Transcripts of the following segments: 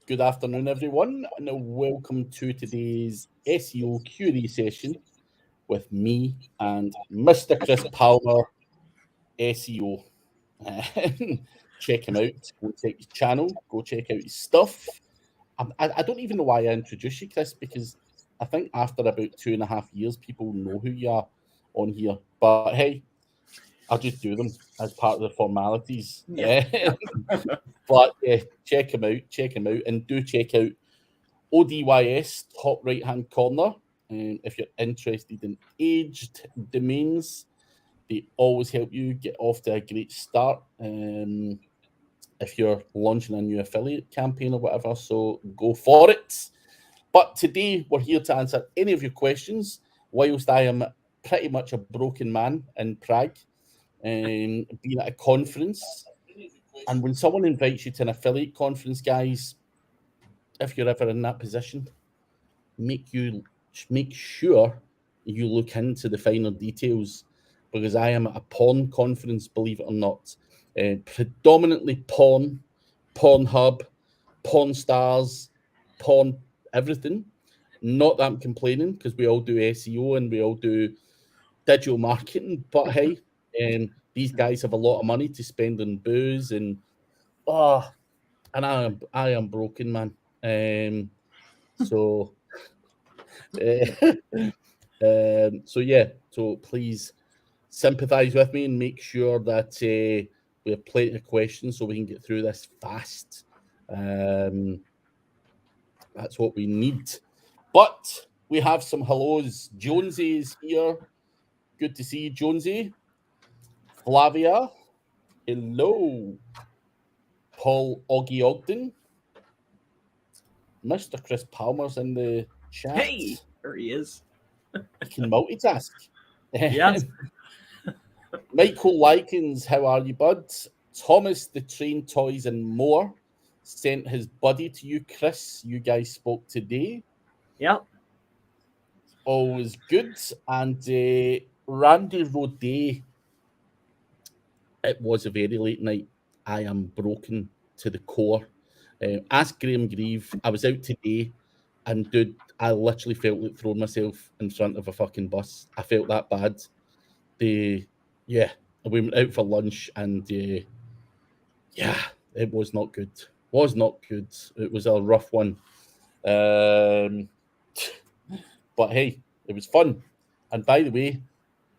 Good afternoon, everyone, and welcome to today's SEO Q&A session with me and Mr. Chris Palmer, SEO. Check him out. Go check his channel. Go check out his stuff. I don't even know why I introduced you, Chris, because I think after about 2.5 years, people know who you are on here. But hey, I'll just do them as part of the formalities. Yeah. But check him out, and do check out ODYS top right hand corner. If you're interested in aged domains, they always help you get off to a great start. If you're launching a new affiliate campaign or whatever, so go for it. But today we're here to answer any of your questions, whilst I am pretty much a broken man in Prague, being at a conference. And when someone invites you to an affiliate conference, guys, if you're ever in that position, make sure you look into the finer details, because I am at a porn conference, believe it or not. Predominantly porn, Pornhub, porn stars, porn everything. Not that I'm complaining, because we all do SEO and we all do digital marketing, but hey, these guys have a lot of money to spend on booze and and I am broken, man. So so please sympathize with me and make sure that we have plenty of questions so we can get through this fast. That's what we need. But we have some hellos. Jonesy is here. Good to see you, Jonesy. Flavia, hello. Paul Oggy Ogden. Mr. Chris Palmer's in the chat. Hey, there he is. You can multitask. Yes. Michael Likens, how are you, bud? Thomas, the Train Toys and More, sent his buddy to you, Chris. You guys spoke today. Yeah. Always good. And Randy Rodet, it was a very late night. I am broken to the core. Ask Graham Grieve. I was out today, and dude, I literally felt like throwing myself in front of a fucking bus. I felt that bad. We went out for lunch, and it was not good. Was not good. It was a rough one. But hey, it was fun. And by the way,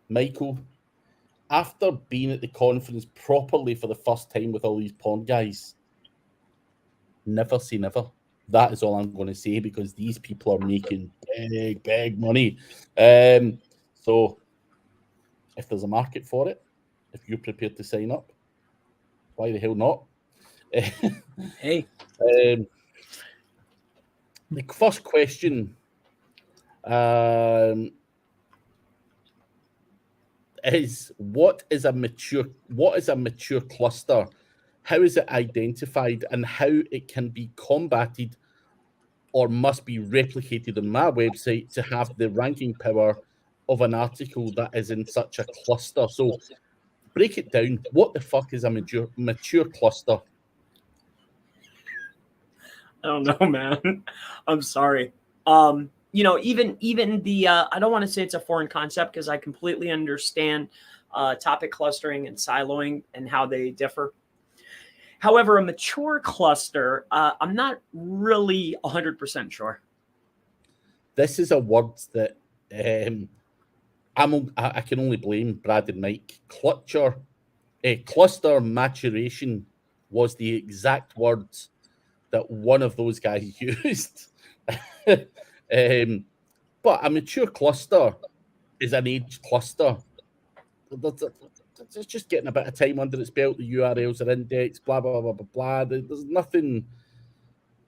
Michael, after being at the conference properly for the first time with all these porn guys, never say never. That is all I'm going to say, because these people are making big money. So if there's a market for it, if you're prepared to sign up, why the hell not? Hey. The first question is what is a mature cluster? How is it identified, and how it can be combated or must be replicated on my website to have the ranking power of an article that is in such a cluster? So break it down. What the fuck is a mature cluster? I don't know, man. I'm sorry. Even the I don't want to say it's a foreign concept, because I completely understand topic clustering and siloing and how they differ. However, a mature cluster, I'm not really 100% sure. This is a word that I can only blame Brad and Mike. Cluster maturation was the exact word that one of those guys used. But a mature cluster is an aged cluster. It's just getting a bit of time under its belt. The URLs are indexed, blah, blah, blah, blah, blah. There's nothing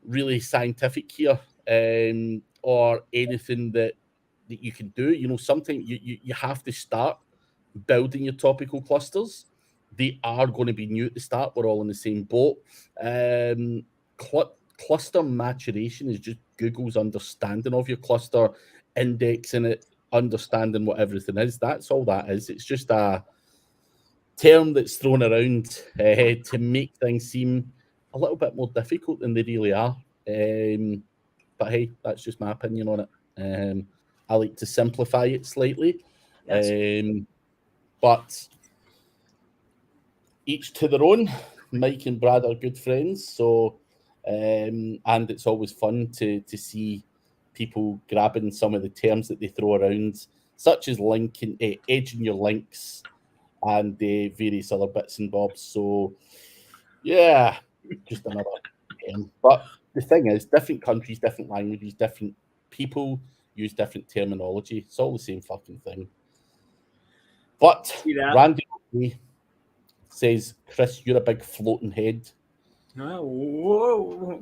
really scientific here, or anything that you can do. Something you have to start building your topical clusters. They are going to be new at the start. We're all in the same boat. Cluster maturation is just Google's understanding of your cluster, indexing it, understanding what everything is. That's all that is. It's just a term that's thrown around to make things seem a little bit more difficult than they really are. But hey, that's just my opinion on it. I like to simplify it slightly. Yes. But each to their own. Mike and Brad are good friends, so and it's always fun to see people grabbing some of the terms that they throw around, such as linking, edging your links, and various other bits and bobs. So yeah, just another term. But the thing is, different countries, different languages, different people use different terminology. It's all the same fucking thing. But Randy says, Chris, you're a big floating head. Whoa.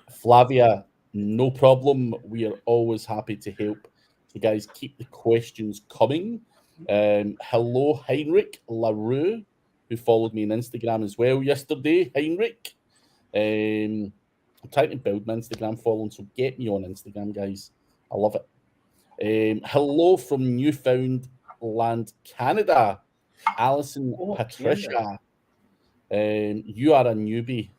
Flavia, no problem. We are always happy to help. So, guys, keep the questions coming. Hello, Heinrich LaRue, who followed me on Instagram as well yesterday. Heinrich, I'm trying to build my Instagram following, so get me on Instagram, guys. I love it. Hello from Newfoundland, Canada. Alison Patricia. You are a newbie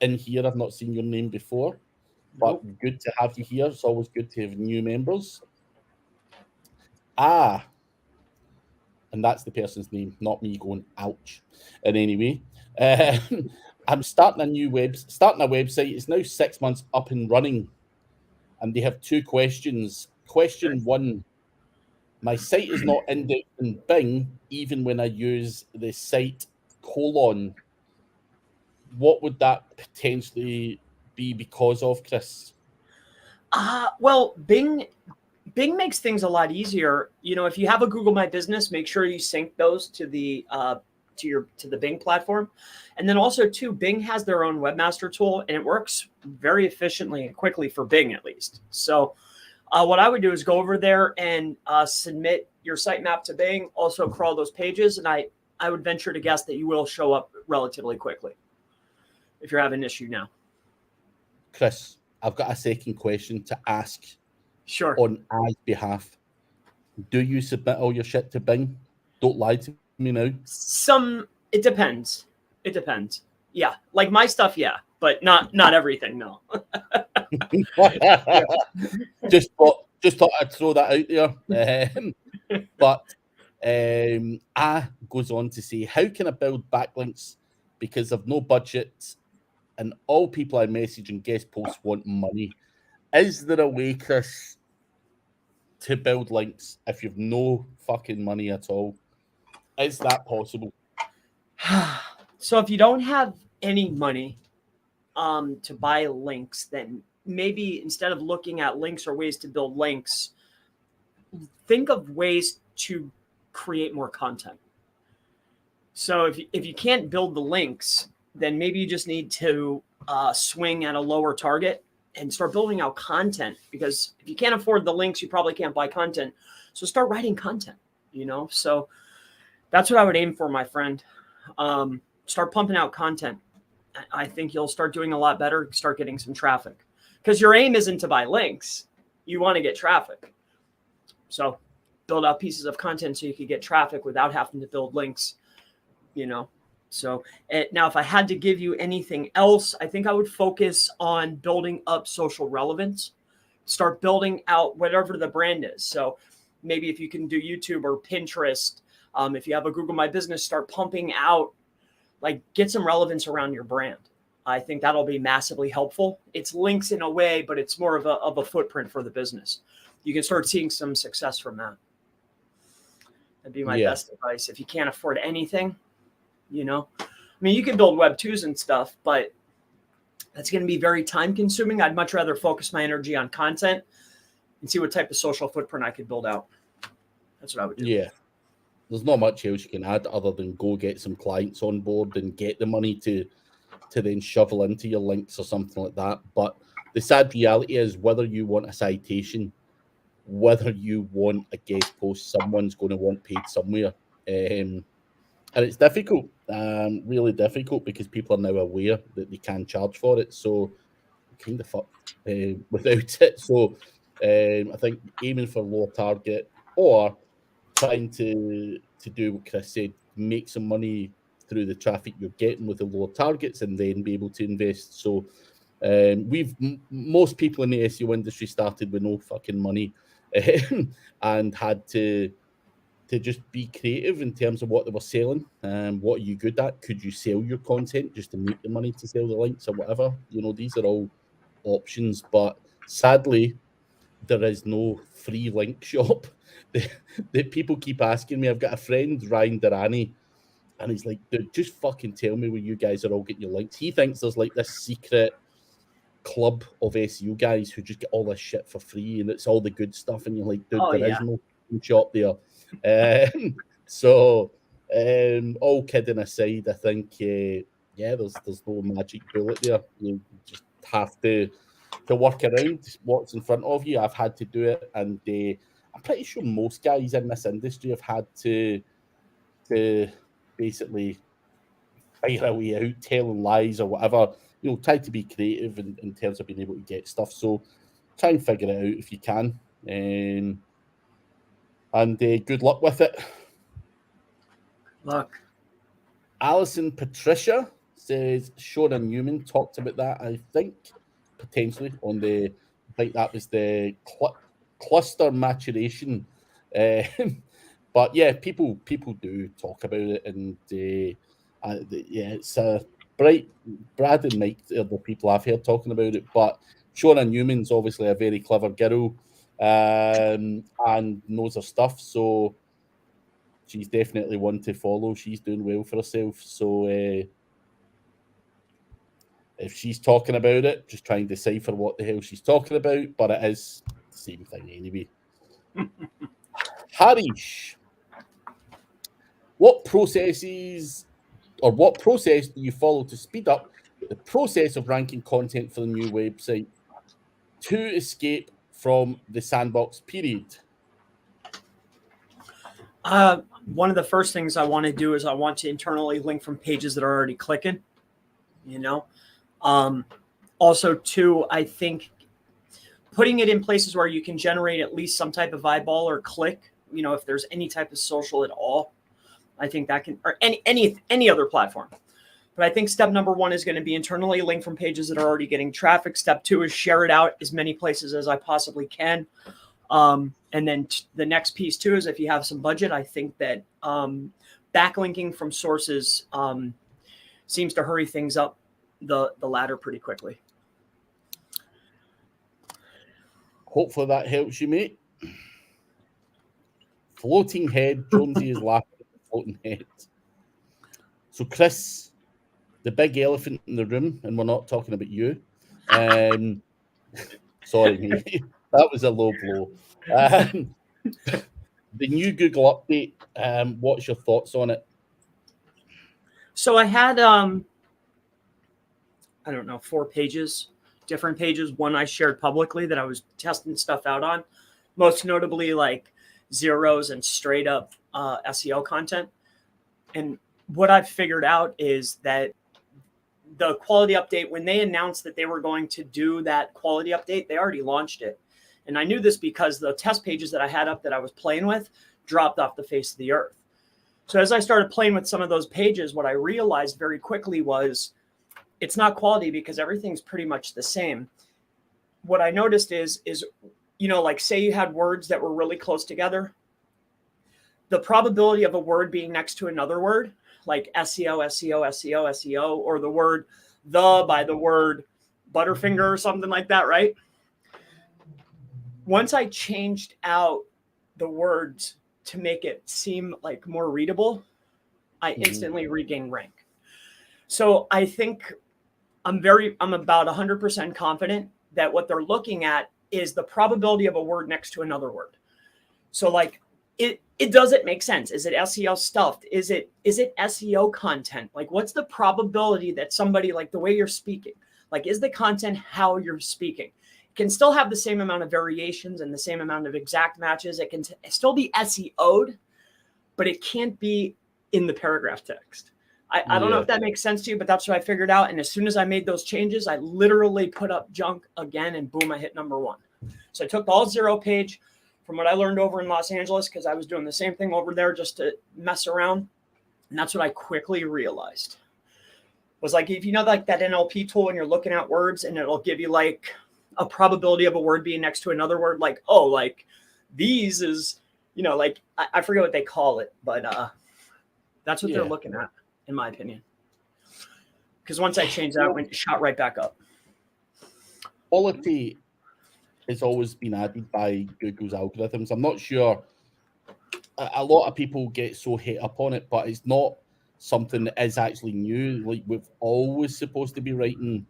in here. I've not seen your name before, but good to have you here. It's always good to have new members. And that's the person's name, not me going ouch. And anyway, I'm starting a website. It's now 6 months up and running, and they have 2 questions. Question 1: my site is not indexed in Bing, even when I use the site : what would that potentially be because of, Chris? Well, Bing makes things a lot easier. You know, if you have a Google My Business, make sure you sync those to the Bing platform. And then also too, Bing has their own webmaster tool, and it works very efficiently and quickly for Bing, at least. So what I would do is go over there and submit your sitemap to Bing, also crawl those pages. And I would venture to guess that you will show up relatively quickly if you're having an issue now. Chris, I've got a second question to ask. Sure. On I's behalf, do you submit all your shit to Bing? Don't lie to me now. It depends. It depends. Yeah, like my stuff, yeah, but not everything. No. Just thought I'd throw that out there. But A goes on to say, how can I build backlinks because I've no budget and all people I message and guest posts want money? Is there a way, Chris, to build links if you've no fucking money at all? Is that possible? So if you don't have any money to buy links, then maybe instead of looking at links or ways to build links, think of ways to create more content. So if you can't build the links, then maybe you just need to swing at a lower target and start building out content, because if you can't afford the links, you probably can't buy content. So start writing content, so that's what I would aim for, my friend. Start pumping out content. I think you'll start doing a lot better, start getting some traffic, because your aim isn't to buy links. You want to get traffic. So build out pieces of content so you can get traffic without having to build links, So now, if I had to give you anything else, I think I would focus on building up social relevance. Start building out whatever the brand is. So maybe if you can do YouTube or Pinterest, if you have a Google My Business, start pumping out, get some relevance around your brand. I think that'll be massively helpful. It's links in a way, but it's more of a footprint for the business. You can start seeing some success from that. That'd be my best advice. If you can't afford anything, you can build Web 2s and stuff, but that's going to be very time consuming. I'd much rather focus my energy on content and see what type of social footprint I could build out. That's what I would do. Yeah. There's not much else you can add other than go get some clients on board and get the money to then shovel into your links or something like that. But the sad reality is, whether you want a citation, whether you want a guest post, someone's going to want paid somewhere. And it's difficult, really difficult, because people are now aware that they can charge for it. So kind of fucked without it. So I think aiming for lower target or trying to do what Chris said, make some money through the traffic you're getting with the lower targets, and then be able to invest. So most people in the SEO industry started with no fucking money and had to just be creative in terms of what they were selling. What are you good at? Could you sell your content just to make the money to sell the links or whatever? These are all options, but sadly, there is no free link shop. The people keep asking me. I've got a friend, Ryan Durrani, and he's like, dude, just fucking tell me where you guys are all getting your links. He thinks there's like this secret club of SEO guys who just get all this shit for free and it's all the good stuff. And you're like, dude, there is no shop there. So, all kidding aside, I think, there's no magic bullet there. You just have to work around what's in front of you. I've had to do it, and I'm pretty sure most guys in this industry have had to basically fire a way out, telling lies or whatever. Try to be creative in terms of being able to get stuff. So try and figure it out if you can. And good luck with it. Luck. Alison Patricia says Shona Newman talked about that, I think, potentially on I think that was the cluster maturation. But yeah, people do talk about it, and it's Brad and Mike are the people I've heard talking about it. But Shona Newman's obviously a very clever girl, and knows her stuff, so she's definitely one to follow. She's doing well for herself. So if she's talking about it, just try and decipher what the hell she's talking about. But it is the same thing anyway. Harish, what process do you follow to speed up the process of ranking content for the new website to escape from the sandbox period? One of the first things I want to do is I want to internally link from pages that are already clicking, Also, too, I think putting it in places where you can generate at least some type of eyeball or click, if there's any type of social at all, I think that can, or any other platform. But I think step number one is going to be internally link from pages that are already getting traffic. Step two is share it out as many places as I possibly can. And then the next piece too is if you have some budget, I think that backlinking from sources seems to hurry things up the ladder pretty quickly. Hopefully that helps you, mate. Floating head. Jonesy is laughing at the floating head. So, Chris, the big elephant in the room, and we're not talking about you. Sorry, mate. That was a low blow. The new Google update, what's your thoughts on it? So I had, 4 pages, different pages. One I shared publicly that I was testing stuff out on, most notably like zeros and straight up SEO content. And what I've figured out is that the quality update, when they announced that they were going to do that quality update, they already launched it. And I knew this because the test pages that I had up that I was playing with dropped off the face of the earth. So as I started playing with some of those pages, what I realized very quickly was it's not quality because everything's pretty much the same. What I noticed is, like say you had words that were really close together, the probability of a word being next to another word, like SEO, SEO, SEO, SEO, or the word the by the word Butterfinger or something like that, right? Once I changed out the words to make it seem like more readable, I instantly regained rank. So I think I'm about 100% confident that what they're looking at is the probability of a word next to another word. So like it doesn't make sense. Is it SEO stuffed? Is it SEO content? Like what's the probability that somebody, like the way you're speaking, like is the content how you're speaking? It can still have the same amount of variations and the same amount of exact matches. It can still be SEO'd, but it can't be in the paragraph text. I don't know if that makes sense to you, but that's what I figured out. And as soon as I made those changes, I literally put up junk again and boom, I hit number 1. So I took the all zero page from what I learned over in Los Angeles, because I was doing the same thing over there just to mess around. And that's what I quickly realized. Was like, if you know, like that NLP tool and you're looking at words and it'll give you like a probability of a word being next to another word, like, oh, like these is, you know, like I forget what they call it, but that's what they're looking at, in my opinion. Because once I changed that, it shot right back up. Quality has always been added by Google's algorithms. I'm not sure. A lot of people get so hit up on it, but it's not something that is actually new. Like, we've always supposed to be writing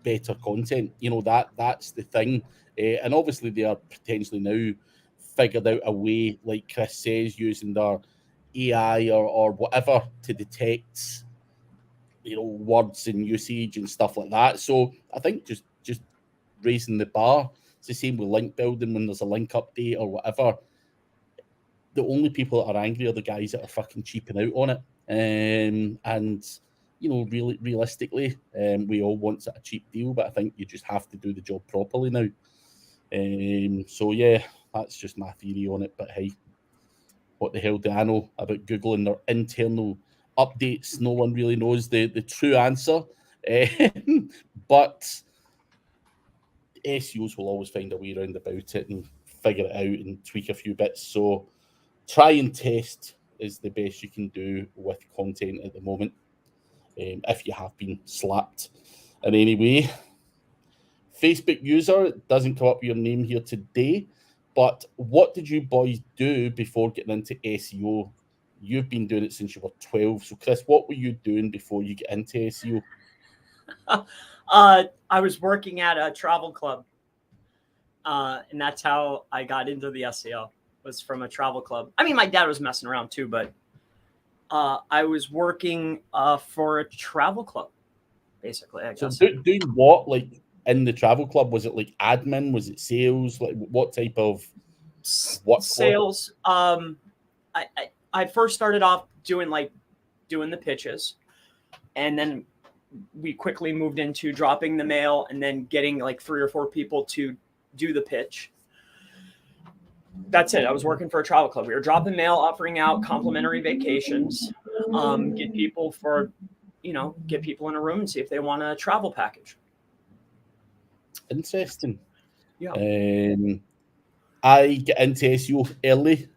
better content. You know, that's the thing. And obviously they are potentially now figured out a way, like Chris says, using their AI or whatever to detect, you know, words and usage and stuff like that. So I think just raising the bar. It's the same with link building when there's a link update or whatever. The only people that are angry are the guys that are fucking cheaping out on it. And you know, really realistically, we all want a cheap deal, but I think you just have to do the job properly now. So yeah, that's just my theory on it. But hey, what the hell do I know about Google and their internal updates? No one really knows the true answer. But SEOs will always find a way around about it and figure it out and tweak a few bits. So try and test is the best you can do with content at the moment, if you have been slapped in any way. Facebook user doesn't come up with your name here today, but what did you boys do before getting into SEO? You've been doing it since you were 12. So, Chris, what were you doing before you get into SEO? I was working at a travel club, and that's how I got into the SEO. Was from a travel club. I mean, my dad was messing around too, but I was working for a travel club, basically. I guess. So, doing what? Like in the travel club, was it like admin? Was it sales? Like what type of work? Sales. I first started off doing the pitches, and then we quickly moved into dropping the mail and then getting like 3 or 4 people to do the pitch. That's it. I was working for a travel club. We were dropping mail, offering out complimentary vacations, get people in a room and see if they want a travel package. Interesting. Yeah. I get into SEO early.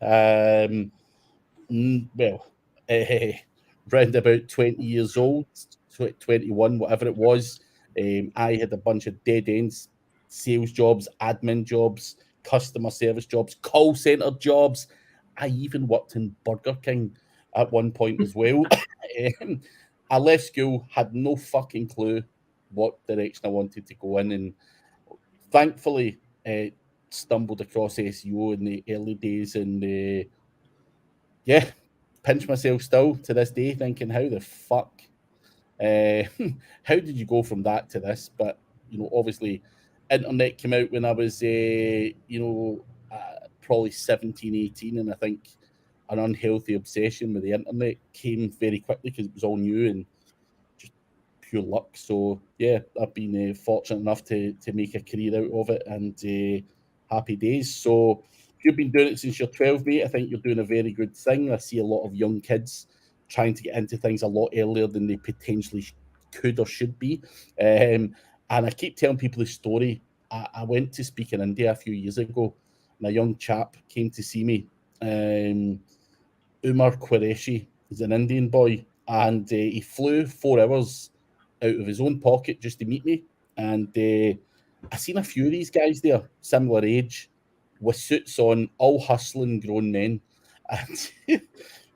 Around about 20 years old, 21, whatever it was. I had a bunch of dead ends, sales jobs, admin jobs, customer service jobs, call center jobs. I even worked in Burger King at one point as well. I left school, had no fucking clue what direction I wanted to go in, and thankfully stumbled across SEO in the early days, and pinch myself still to this day thinking, how the fuck how did you go from that to this? But you know, obviously internet came out when I was probably 17, 18, and I think an unhealthy obsession with the internet came very quickly because it was all new and just pure luck. So yeah, I've been fortunate enough to make a career out of it, and happy days. So if you've been doing it since you're 12, mate, I think you're doing a very good thing. I see a lot of young kids trying to get into things a lot earlier than they potentially could or should be. And I keep telling people the story. I went to speak in India a few years ago, and a young chap came to see me. Umar Qureshi is an Indian boy, and he flew 4 hours out of his own pocket just to meet me. And I seen a few of these guys there, similar age, with suits on, all hustling grown men.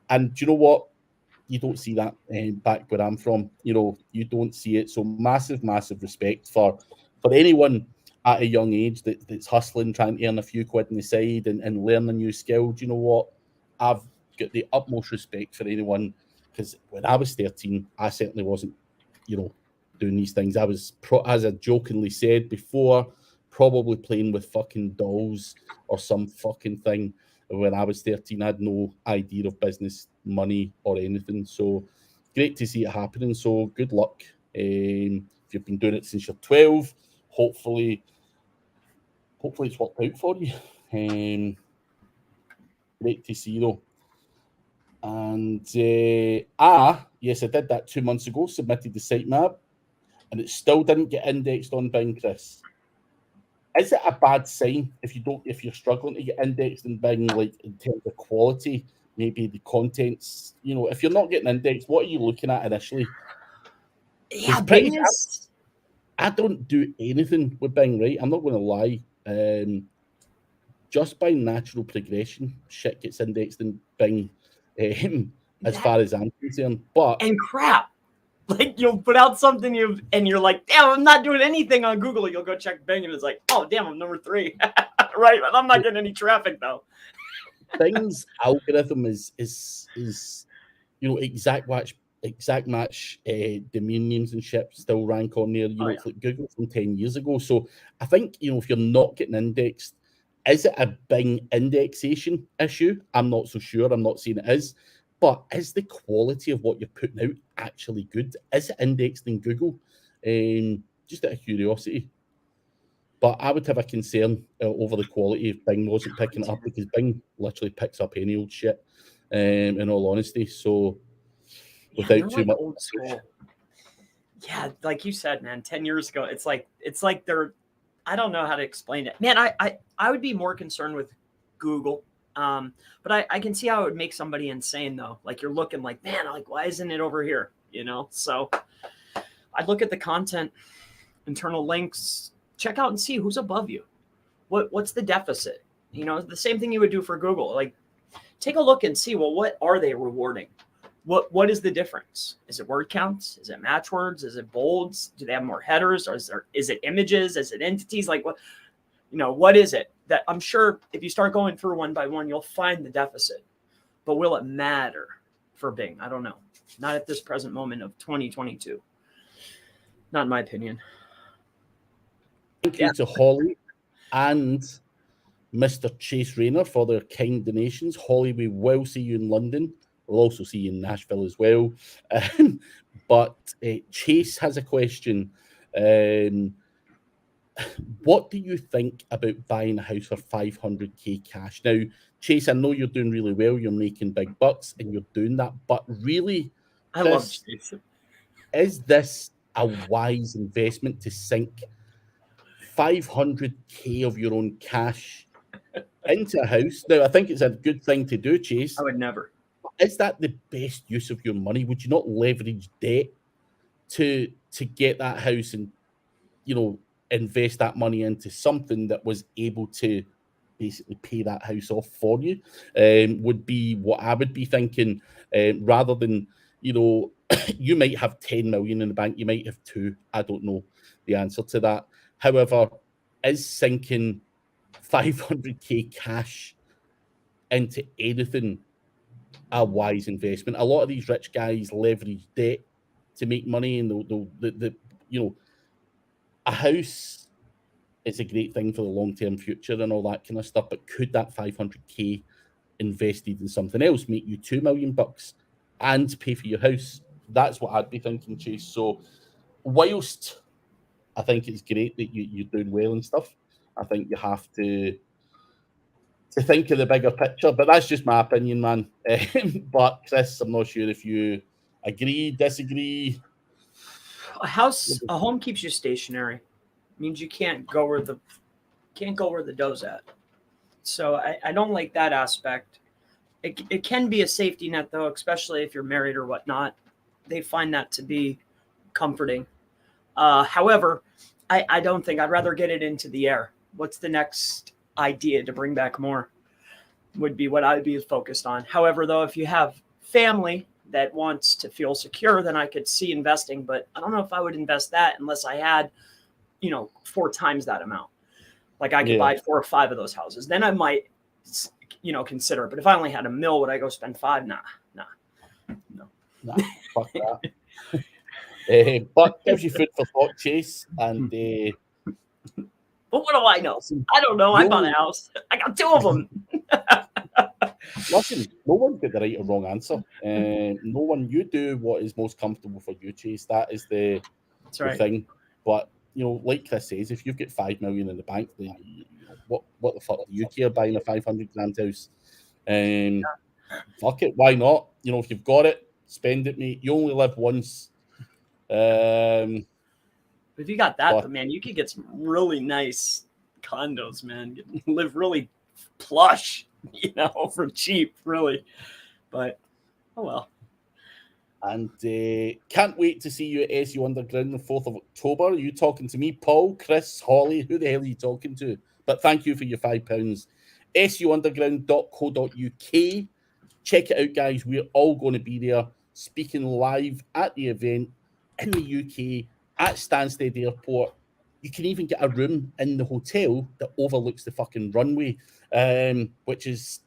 And do you know what? You don't see that back where I'm from. You know, you don't see it. So massive, massive respect for anyone at a young age that's hustling, trying to earn a few quid on the side and learn a new skill. Do you know what? I've got the utmost respect for anyone, because when I was 13, I certainly wasn't, doing these things. I was, as I jokingly said before, probably playing with fucking dolls or some fucking thing. When I was 13, I had no idea of business, money, or anything. So great to see it happening. So good luck. If you've been doing it since you're 12, hopefully it's worked out for you. Great to see, though. And yes, I did that 2 months ago, submitted the sitemap, and it still didn't get indexed on Bing, Chris. Is it a bad sign if you're struggling to get indexed in Bing, like in terms of quality, maybe the contents, if you're not getting indexed, what are you looking at initially? Yeah, Bing is. I don't do anything with Bing, right? I'm not going to lie. Just by natural progression, shit gets indexed in Bing, as far as I'm concerned. But and crap, like you'll put out something and you're like, damn, I'm not doing anything on Google. You'll go check Bing and it's like, oh damn, I'm number 3, right? I'm not getting any traffic though. Bing's algorithm is exact match domain names and shit still rank on there. It's like Google from 10 years ago. So I think if you're not getting indexed, is it a Bing indexation issue? I'm not so sure. I'm not saying it is. But is the quality of what you're putting out actually good? Is it indexed in Google? Just out of curiosity. But I would have a concern over the quality if Bing wasn't picking it up, because Bing literally picks up any old shit, in all honesty. So without too much old school. Yeah, like you said, man, 10 years ago, it's like they're, I don't know how to explain it. Man, I would be more concerned with Google. But I can see how it would make somebody insane though. Like you're looking like, man, like why isn't it over here? So I'd look at the content, internal links, check out and see who's above you. What's the deficit? The same thing you would do for Google. Like take a look and see, well, what are they rewarding? What is the difference? Is it word counts? Is it match words? Is it bolds? Do they have more headers? Or is it images? Is it entities? Like what? What is it? That I'm sure if you start going through one by one, you'll find the deficit. But will it matter for Bing? I don't know. Not at this present moment of 2022. Not in my opinion. Thank you to Holly and Mr. Chase Rayner for their kind donations. Holly, we will see you in London. We'll also see you in Nashville as well. But Chase has a question. What do you think about buying a house for 500k cash? Now, Chase, I know you're doing really well. You're making big bucks and you're doing that. But really, I love Chase. Is this a wise investment to sink 500k of your own cash into a house? Now, I think it's a good thing to do, Chase. I would never. Is that the best use of your money? Would you not leverage debt to get that house and, invest that money into something that was able to basically pay that house off for you? Would be what I would be thinking, rather than, you might have 10 million in the bank, you might have 2. I don't know the answer to that. However, is sinking 500k cash into anything a wise investment? A lot of these rich guys leverage debt to make money, and a house is a great thing for the long-term future and all that kind of stuff. But could that 500k invested in something else make you $2 million and pay for your house? That's what I'd be thinking, Chase. So whilst I think it's great that you're doing well and stuff, I think you have to think of the bigger picture. But that's just my opinion, man. But Chris, I'm not sure if you agree, disagree. A home keeps you stationary. It means you can't go where the dough's at. So I don't like that aspect. It can be a safety net though, especially if you're married or whatnot. They find that to be comforting. However, I don't think I'd rather get it into the air. What's the next idea to bring back more would be what I'd be focused on. However, though, if you have family that wants to feel secure, then I could see investing, but I don't know if I would invest that unless I had, 4 times that amount. Like I could buy 4 or 5 of those houses. Then I might, consider. But if I only had $1 million, would I go spend 5? Nah, fuck that. But gives you food for thought, Chase. And but what do I know? I don't know. I bought a house. I got 2 of them. Listen, no one's got the right or wrong answer. No one. You do what is most comfortable for you, Chase. That is the thing. But like Chris says, if you've got 5 million in the bank, then what the fuck do you care buying a 500 grand house? fuck it, why not? You know, if you've got it, spend it, mate. You only live once. If you got that, but man, you could get some really nice condos, man. Live really plush, you know, for cheap, really. But oh well. And can't wait to see you at SEO Underground the 4th of October. Are you talking to me, Paul, Chris, Holly? Who the hell are you talking to? But thank you for your £5. SEOunderground.co.uk. Check it out, guys. We're all going to be there speaking live at the event in the UK at Stansted Airport. You can even get a room in the hotel that overlooks the fucking runway, which is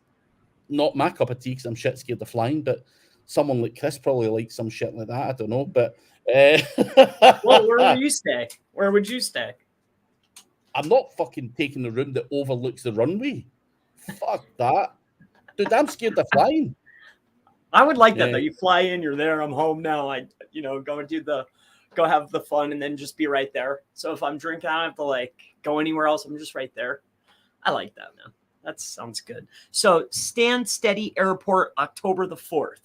not my cup of tea because I'm shit scared of flying, but someone like Chris probably likes some shit like that. I don't know, but well, where will you stay? Where would you stay? I'm not fucking taking the room that overlooks the runway. Fuck that, dude. I'm scared of flying. I would like that though. You fly in, you're there. I'm home now. Go have the fun, and then just be right there. So if I'm drinking, I don't have to like go anywhere else. I'm just right there. I like that, man. That sounds good. So Stand Steady Airport, October the 4th.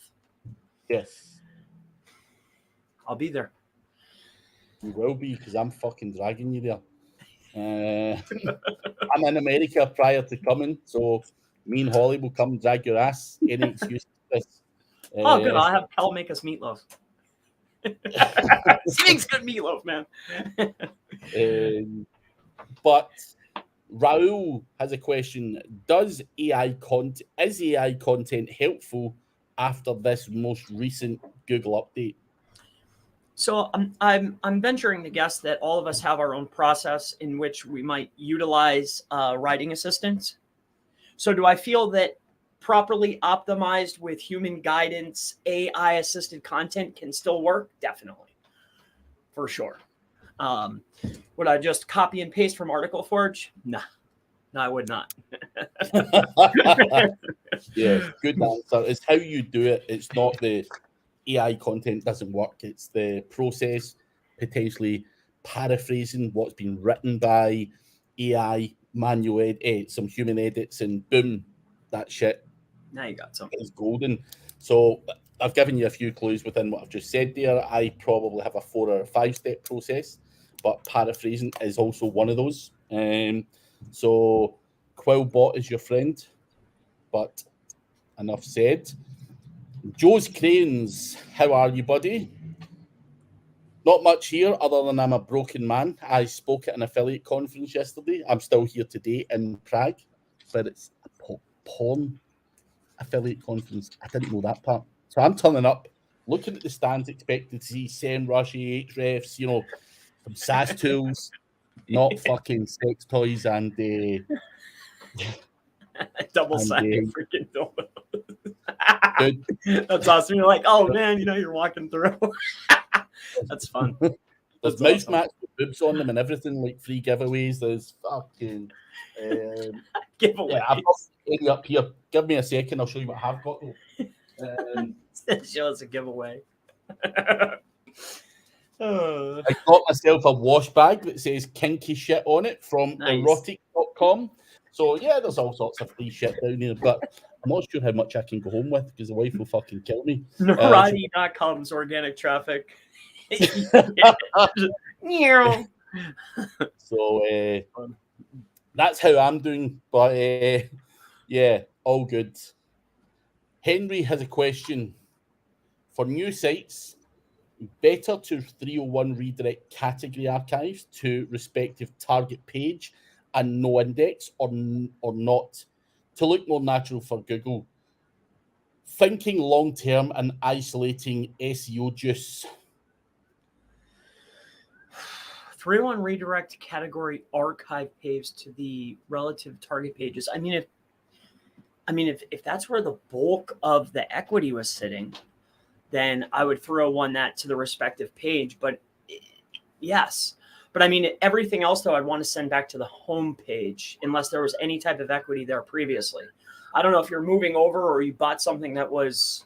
Yes. I'll be there. You will be, because I'm fucking dragging you there. I'm in America prior to coming, so me and Holly will come drag your ass. Any excuse for this. Oh, good. I'll have Cal make us meatloaf. He makes good meatloaf, man. But Raul has a question. Is AI content helpful after this most recent Google update? So I'm venturing to guess that all of us have our own process in which we might utilize writing assistants. So do I feel that properly optimized with human guidance, AI assisted content can still work? Definitely, for sure. Would I just copy and paste from Article Forge? Nah, no, I would not. Yeah, good answer. It's how you do it. It's not the AI content doesn't work. It's the process, potentially paraphrasing what's been written by AI, manual some human edits, and boom, that shit. Now you got something. It's golden. So I've given you a few clues within what I've just said there. I probably have a 4 or 5 step process, but paraphrasing is also one of those. So Quillbot is your friend, but enough said. Joe's Cranes, how are you, buddy? Not much here other than I'm a broken man. I spoke at an affiliate conference yesterday. I'm still here today in Prague, but it's a porn affiliate conference. I didn't know that part. So I'm turning up, looking at the stands, expecting to see SEMrush, Ahrefs, you know, some SaaS tools, not fucking sex toys and double-sided freaking dildo. Dude. That's awesome. You're like, oh man, you know, you're walking through. That's fun. There's mouse mats with boobs on them and everything, like free giveaways. There's fucking giveaways. Yeah, I've got any up here. Give me a second, I'll show you what I have got. Show us a giveaway. I got myself a wash bag that says kinky shit on it from erotic.com. So yeah, there's all sorts of free shit down here, but I'm not sure how much I can go home with because the wife will fucking kill me. Neurotic.com's organic traffic. So that's how I'm doing, but yeah, all good. Henry has a question. For new sites, better to 301 redirect category archives to respective target page and no index, or not, to look more natural for Google? Thinking long term and isolating SEO juice. 301 redirect category archive page to the relative target pages. I mean, if that's where the bulk of the equity was sitting, then I would throw that to the respective page. But yes, but I mean, everything else though, I'd want to send back to the home page unless there was any type of equity there previously. I don't know if you're moving over or you bought something that was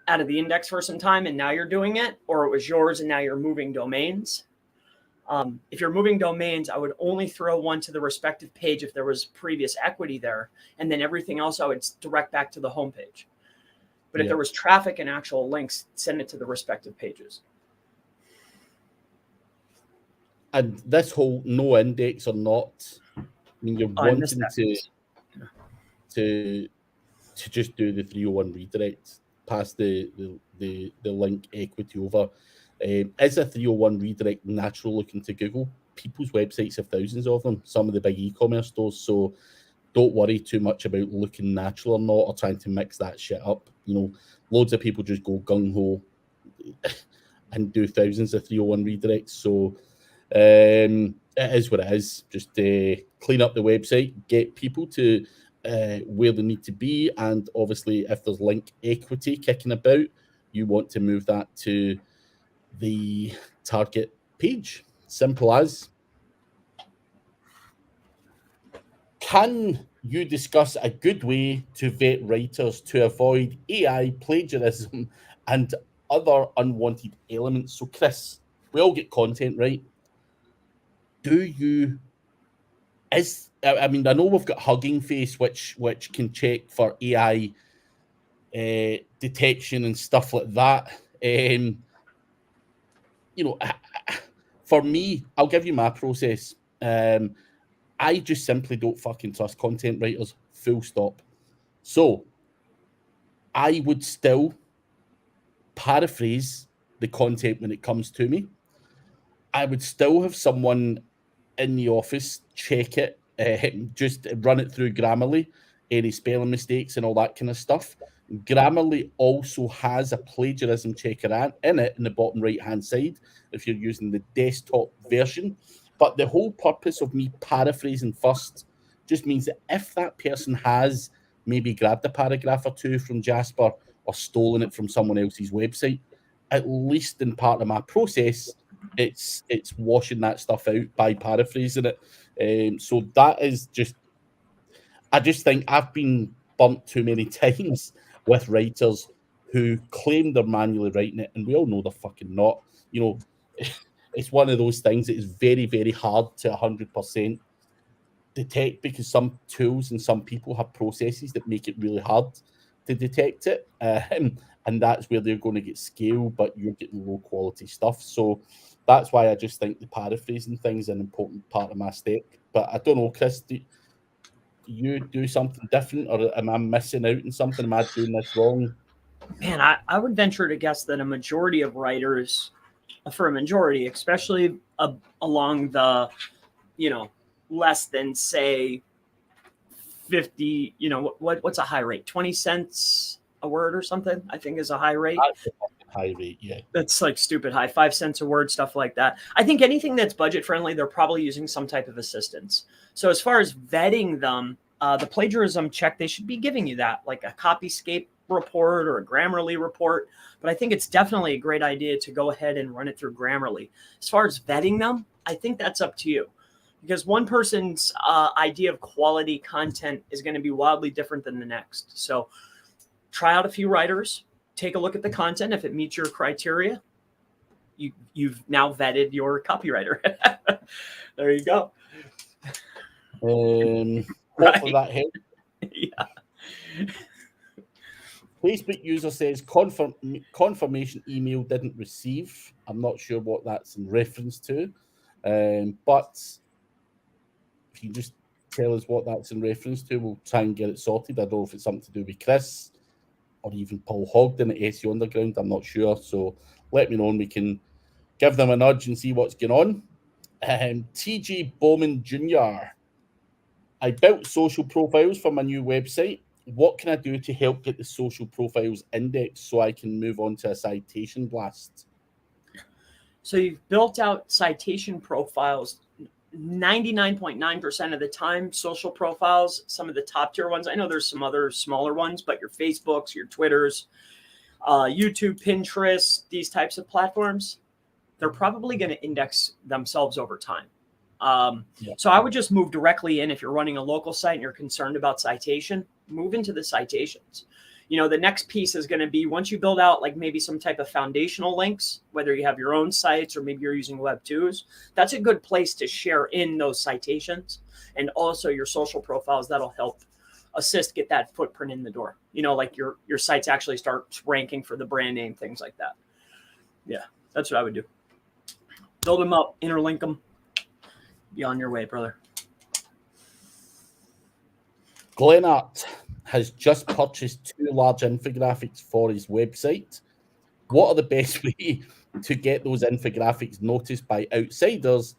out of the index for some time and now you're doing it, or it was yours and now you're moving domains. If you're moving domains, I would only throw one to the respective page if there was previous equity there, and then everything else I would direct back to the homepage. But if there was traffic and actual links, send it to the respective pages. And this whole no index or not, I mean, you're wanting to just do the 301 redirect, pass the link equity over. Is a 301 redirect natural looking to Google? People's websites have thousands of them, some of the big e-commerce stores, so don't worry too much about looking natural or not, or trying to mix that shit up. You know, loads of people just go gung-ho and do thousands of 301 redirects, so it is what it is. Just clean up the website, get people to where they need to be, and obviously if there's link equity kicking about, you want to move that to the target page. Simple as. Can you discuss a good way to vet writers to avoid AI plagiarism and other unwanted elements? So Chris, we all get content, right? I mean, I know we've got Hugging Face, which can check for AI detection and stuff like that. You know, for me, I'll give you my process. I just simply don't fucking trust content writers, full stop. So I would still paraphrase the content when it comes to me. I would still have someone in the office check it, just run it through Grammarly, any spelling mistakes and all that kind of stuff. Grammarly also has a plagiarism checker in it in the bottom right hand side if you're using the desktop version. But the whole purpose of me paraphrasing first just means that if that person has maybe grabbed a paragraph or two from Jasper or stolen it from someone else's website, at least in part of my process, it's washing that stuff out by paraphrasing it. So that is just, I just think I've been burnt too many times with writers who claim they're manually writing it, and we all know they're fucking not. You know, it's one of those things that is very, very hard to 100% detect, because some tools and some people have processes that make it really hard to detect it. And that's where they're going to get scale, but you're getting low quality stuff. So that's why I just think the paraphrasing thing is an important part of my stack. But I don't know, Chris, do you do something different, or am I missing out on something? Am I doing this wrong? Man, I would venture to guess that a majority of writers, for a majority, especially along the, less than, say, 50, what's a high rate? 20 cents a word or something, I think is a high rate. High rate, yeah. That's like stupid high, 5 cents a word, stuff like that. I think anything that's budget friendly, they're probably using some type of assistance. So as far as vetting them, the plagiarism check, they should be giving you that, like a Copyscape report or a Grammarly report. But I think it's definitely a great idea to go ahead and run it through Grammarly. As far as vetting them, I think that's up to you, because one person's idea of quality content is going to be wildly different than the next. So try out a few writers, take a look at the content. If it meets your criteria, you've now vetted your copywriter. There you go. Hopefully that helps. Yeah. Facebook user says confirmation email didn't receive. I'm not sure what that's in reference to, but if you just tell us what that's in reference to, we'll try and get it sorted. I don't know if it's something to do with Chris or even Paul Hogden at SEO Underground. I'm not sure. So let me know and we can give them a nudge and see what's going on. TG Bowman Jr. I built social profiles for my new website. What can I do to help get the social profiles indexed so I can move on to a citation blast? So you've built out citation profiles 99.9% of the time. Social profiles, some of the top tier ones. I know there's some other smaller ones, but your Facebooks, your Twitters, YouTube, Pinterest, these types of platforms, they're probably going to index themselves over time. So I would just move directly in. If you're running a local site and you're concerned about citation, move into the citations. The next piece is going to be once you build out like maybe some type of foundational links, whether you have your own sites or maybe you're using Web 2s, that's a good place to share in those citations and also your social profiles. That'll help assist get that footprint in the door. Like your sites actually start ranking for the brand name, things like that. Yeah, that's what I would do. Build them up, interlink them. Be on your way, brother. Glenart has just purchased 2 large infographics for his website. What are the best way to get those infographics noticed by outsiders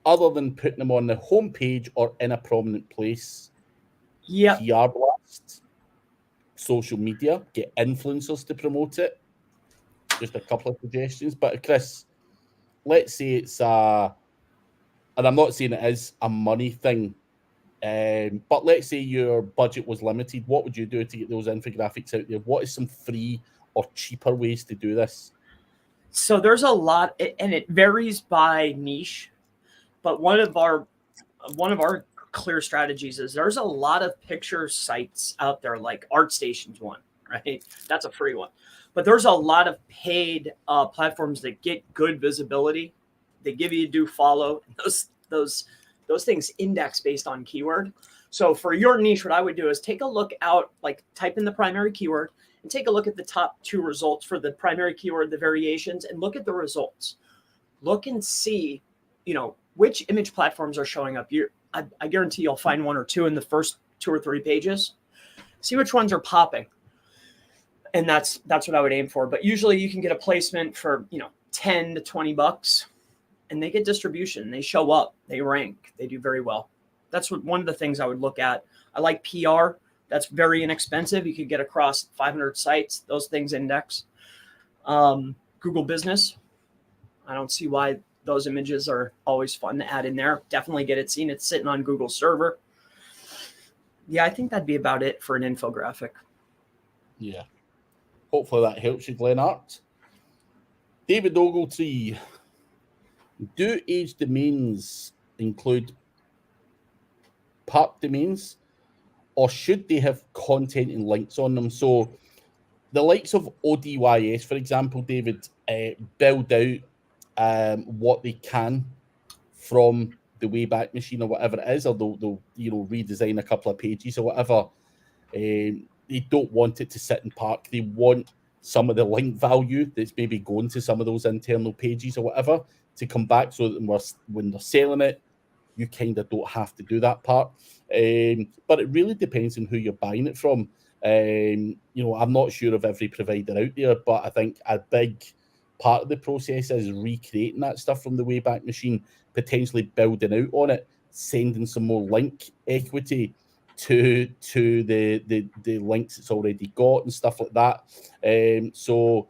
other than putting them on the homepage or in a prominent place? Yeah. PR blast, social media, get influencers to promote it. Just a couple of suggestions. But Chris, let's say it's and I'm not saying it is a money thing, but let's say your budget was limited. What would you do to get those infographics out there? What is some free or cheaper ways to do this? So there's a lot, and it varies by niche. But one of our clear strategies is there's a lot of picture sites out there, like ArtStation's one, right? That's a free one. But there's a lot of paid platforms that get good visibility. They give you a do follow. Those things index based on keyword. So for your niche, what I would do is take a look out, like type in the primary keyword and take a look at the top 2 results for the primary keyword, the variations, and look at the results. Look and see, which image platforms are showing up. I guarantee you'll find 1 or 2 in the first 2 or 3 pages. See which ones are popping. And that's what I would aim for. But usually you can get a placement for, $10 to $20. And they get distribution. They show up. They rank. They do very well. That's one of the things I would look at. I like PR. That's very inexpensive. You could get across 500 sites. Those things index. Google Business. I don't see why those images are always fun to add in there. Definitely get it seen. It's sitting on Google server. Yeah, I think that'd be about it for an infographic. Yeah. Hopefully that helps you, Glenart. David Ogletree. Do age domains include park domains, or should they have content and links on them? So the likes of ODYS, for example, David, build out what they can from the Wayback Machine or whatever it is, or they'll redesign a couple of pages or whatever. They don't want it to sit and park. They want some of the link value that's maybe going to some of those internal pages or whatever to come back, so that when they're selling it, you kind of don't have to do that part. But it really depends on who you're buying it from. I'm not sure of every provider out there, but I think a big part of the process is recreating that stuff from the Wayback Machine, potentially building out on it, sending some more link equity to the links it's already got and stuff like that. So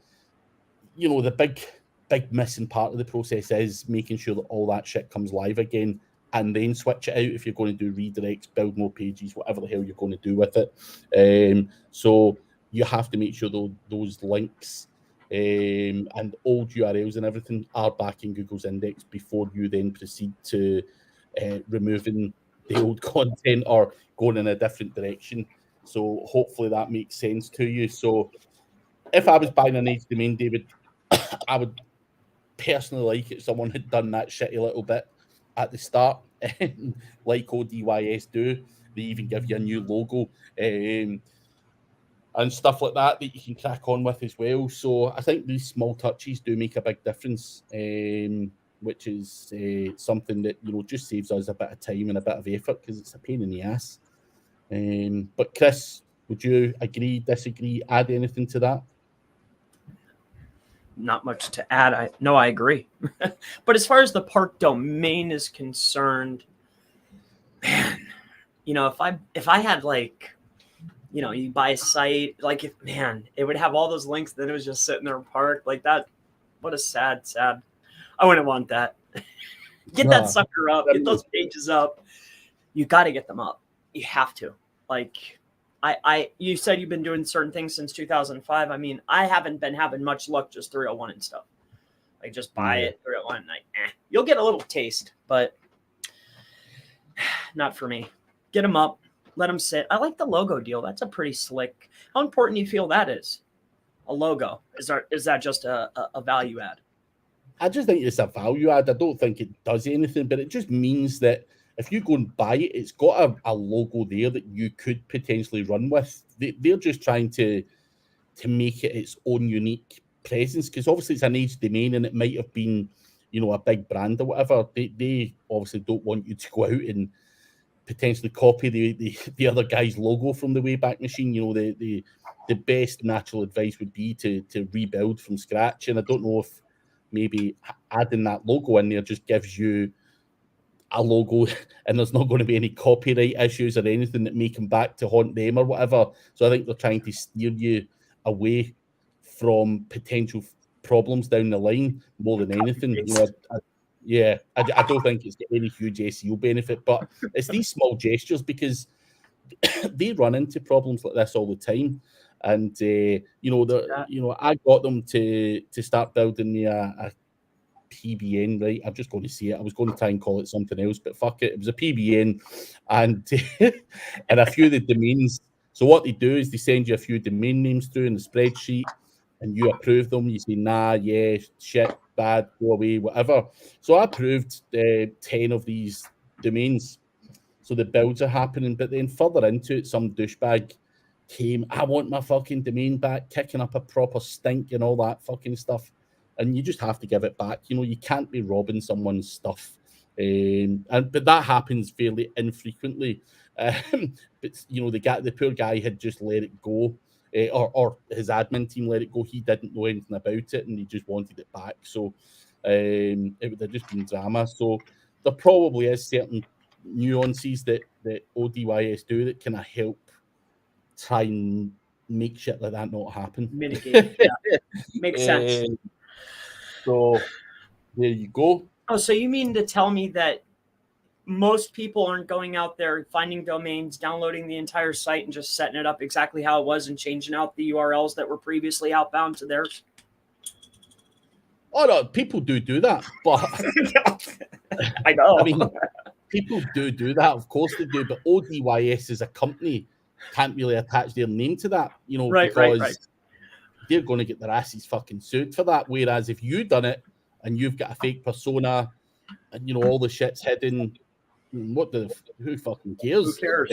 the big missing part of the process is making sure that all that shit comes live again, and then switch it out if you're going to do redirects, build more pages, whatever the hell you're going to do with it. So you have to make sure those links and old URLs and everything are back in Google's index before you then proceed to removing the old content or going in a different direction. So hopefully that makes sense to you. So if I was buying an age domain, David, I would personally like it someone had done that shitty little bit at the start, like ODYS do. They even give you a new logo and stuff like that you can crack on with as well. So I think these small touches do make a big difference, which is something that just saves us a bit of time and a bit of effort, because it's a pain in the ass. But Chris, would you agree, disagree, add anything to that? Not much to add. I agree. But as far as the park domain is concerned, man, if I had you buy a site, it would have all those links, then it was just sitting there parked like that. What a sad. I wouldn't want that. Get that sucker up, get those pages up. You got to get them up. You have to. You said you've been doing certain things since 2005. I mean, I haven't been having much luck just 301 and stuff. Just buy it 301. You'll get a little taste, but not for me. Get them up, let them sit. I like the logo deal. That's a pretty slick. How important do you feel that is? A logo? Is that just a value add? I just think it's a value add. I don't think it does anything, but it just means that if you go and buy it, it's got a logo there that you could potentially run with. They're just trying to make it its own unique presence, because obviously it's an age domain and it might have been, you know, a big brand or whatever. They obviously don't want you to go out and potentially copy the other guy's logo from the Wayback Machine. You know, the best natural advice would be to rebuild from scratch. And I don't know if maybe adding that logo in there just gives you a logo and there's not going to be any copyright issues or anything that may come back to haunt them or whatever. So I think they're trying to steer you away from potential problems down the line more than anything. You know, I don't think it's got any huge SEO benefit, but it's these small gestures, because they run into problems like this all the time. And you know, I got them to start building me a PBN, right? I'm just going to say it. I was going to try and call it something else, but fuck it. It was a PBN, and and a few of the domains. So what they do is they send you a few domain names through in the spreadsheet, and you approve them. You say, nah, yeah, shit, bad, go away, whatever. So I approved 10 of these domains. So the builds are happening, but then further into it, some douchebag came, I want my fucking domain back, kicking up a proper stink and all that fucking stuff. And you just have to give it back. You know, you can't be robbing someone's stuff. But that happens fairly infrequently. But you know, the poor guy had just let it go, or his admin team let it go. He didn't know anything about it, and he just wanted it back. So it would have just been drama. So there probably is certain nuances that ODYS do that kind of help try and make shit like that not happen. Mitigate. Yeah. Makes sense. So there you go. Oh, so you mean to tell me that most people aren't going out there finding domains, downloading the entire site, and just setting it up exactly how it was and changing out the URLs that were previously outbound to theirs? Oh no, people do that, but I know. I mean, people do that. Of course they do, but ODYS as a company can't really attach their name to that, you know, because they're going to get their asses fucking sued for that. Whereas if you done it and you've got a fake persona and, you know, all the shit's hidden, who fucking cares? Who cares?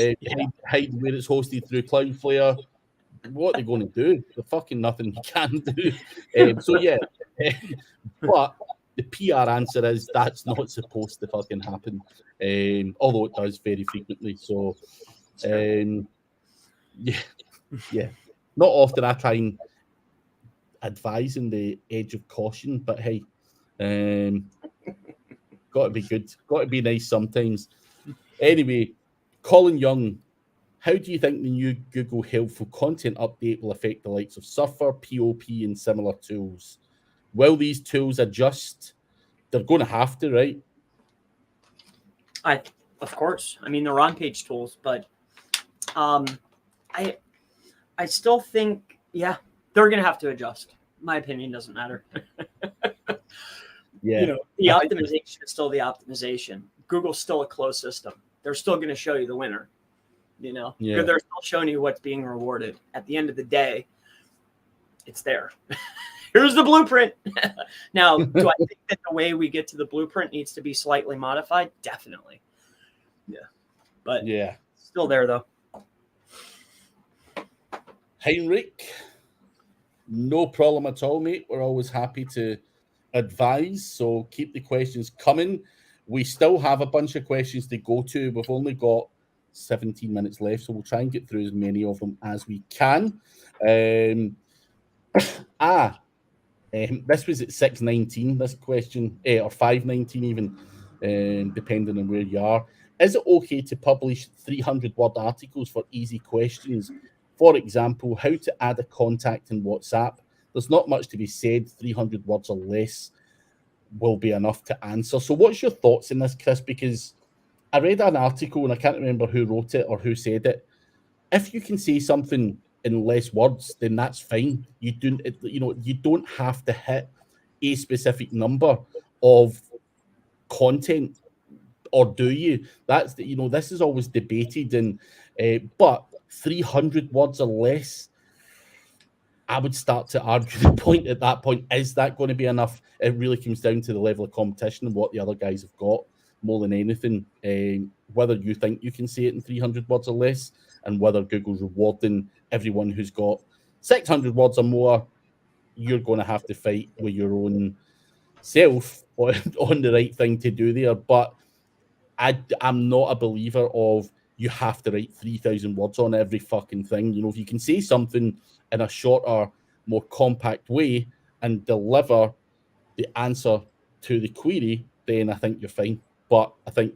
Hide where it's hosted through Cloudflare. What are they going to do? There's fucking nothing you can do. So yeah, but the PR answer is that's not supposed to fucking happen. Although it does very frequently. So yeah. Not often I try and advise in the edge of caution, but hey, got to be good, got to be nice sometimes. Anyway, Colin Young, how do you think the new Google helpful content update will affect the likes of Surfer, POP, and similar tools? Will these tools adjust? They're going to have to, right? Of course. I mean, they're on-page tools, but I still think, yeah, they're going to have to adjust. My opinion doesn't matter. Yeah. You know, the optimization is still the optimization. Google's still a closed system. They're still going to show you the winner. You know, they're still showing you what's being rewarded. At the end of the day, it's there. Here's the blueprint. Now, do I think that the way we get to the blueprint needs to be slightly modified? Definitely. Yeah. But yeah, still there though. Heinrich, no problem at all, mate. We're always happy to advise. So keep the questions coming. We still have a bunch of questions to go to. We've only got 17 minutes left, so we'll try and get through as many of them as we can. This was at 6:19, this question, or 5:19 even, depending on where you are. Is it okay to publish 300-word articles for easy questions? For example, how to add a contact in WhatsApp. There's not much to be said. 300 words or less will be enough to answer. So what's your thoughts in this, Chris? Because I read an article and I can't remember who wrote it or who said it. If you can say something in less words, then that's fine. You don't have to hit a specific number of content or do you? That's the, this is always debated, and but 300 words or less, I would start to argue the point at that point. Is that going to be enough? It really comes down to the level of competition and what the other guys have got more than anything. Whether you think you can say it in 300 words or less, and whether Google's rewarding everyone who's got 600 words or more, you're going to have to fight with your own self on the right thing to do there. But I'm not a believer of you have to write 3,000 words on every fucking thing. If you can say something in a shorter, more compact way and deliver the answer to the query, then I think you're fine. But I think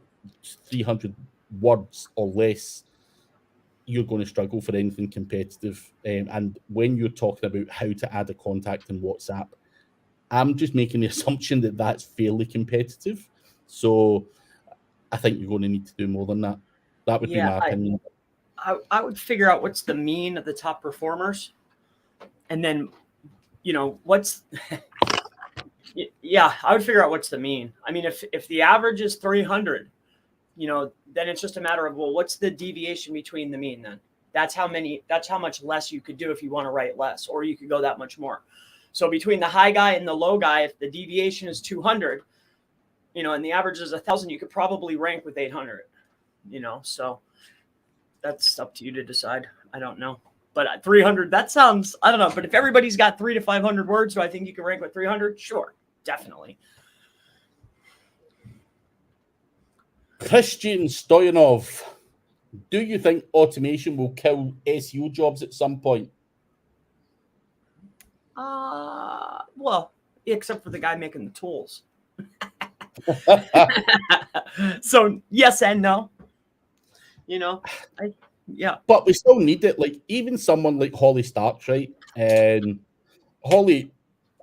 300 words or less, you're going to struggle for anything competitive. And when you're talking about how to add a contact in WhatsApp, I'm just making the assumption that that's fairly competitive. So I think you're going to need to do more than that. That would be my opinion. I would figure out what's the mean of the top performers. And then, what's... yeah, I would figure out what's the mean. I mean, if the average is 300, then it's just a matter of, well, what's the deviation between the mean then? That's how much less you could do if you want to write less, or you could go that much more. So between the high guy and the low guy, if the deviation is 200, and the average is 1,000, you could probably rank with 800, so that's up to you to decide. I don't know. But at 300, that sounds, I don't know. But if everybody's got 300 to 500 words, do I think you can rank with 300? Sure, definitely. Christian Stoyanov, do you think automation will kill SEO jobs at some point? Well, except for the guy making the tools. So yes and no. Yeah. But we still need it. Like, even someone like Holly Starks, right? And Holly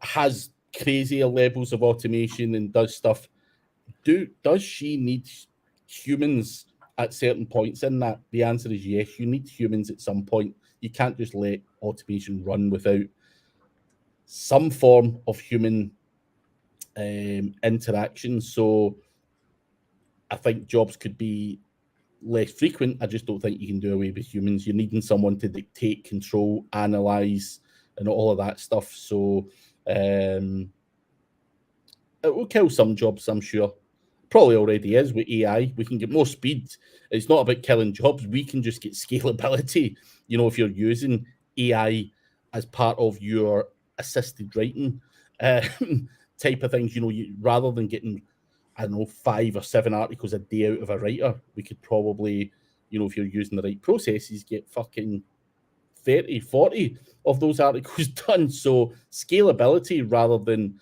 has crazier levels of automation and does stuff. Does she need humans at certain points in that? The answer is yes. You need humans at some point. You can't just let automation run without some form of human interaction. So I think jobs could be less frequent. I just don't think you can do away with humans. You're needing someone to dictate, control, analyze, and all of that stuff. So it will kill some jobs, I'm sure. Probably already is with AI. We can get more speed. It's not about killing jobs. We can just get scalability. If you're using AI as part of your assisted writing type of things, rather than getting, 5 or 7 articles a day out of a writer, we could probably, if you're using the right processes, get fucking 30, 40 of those articles done. So scalability rather than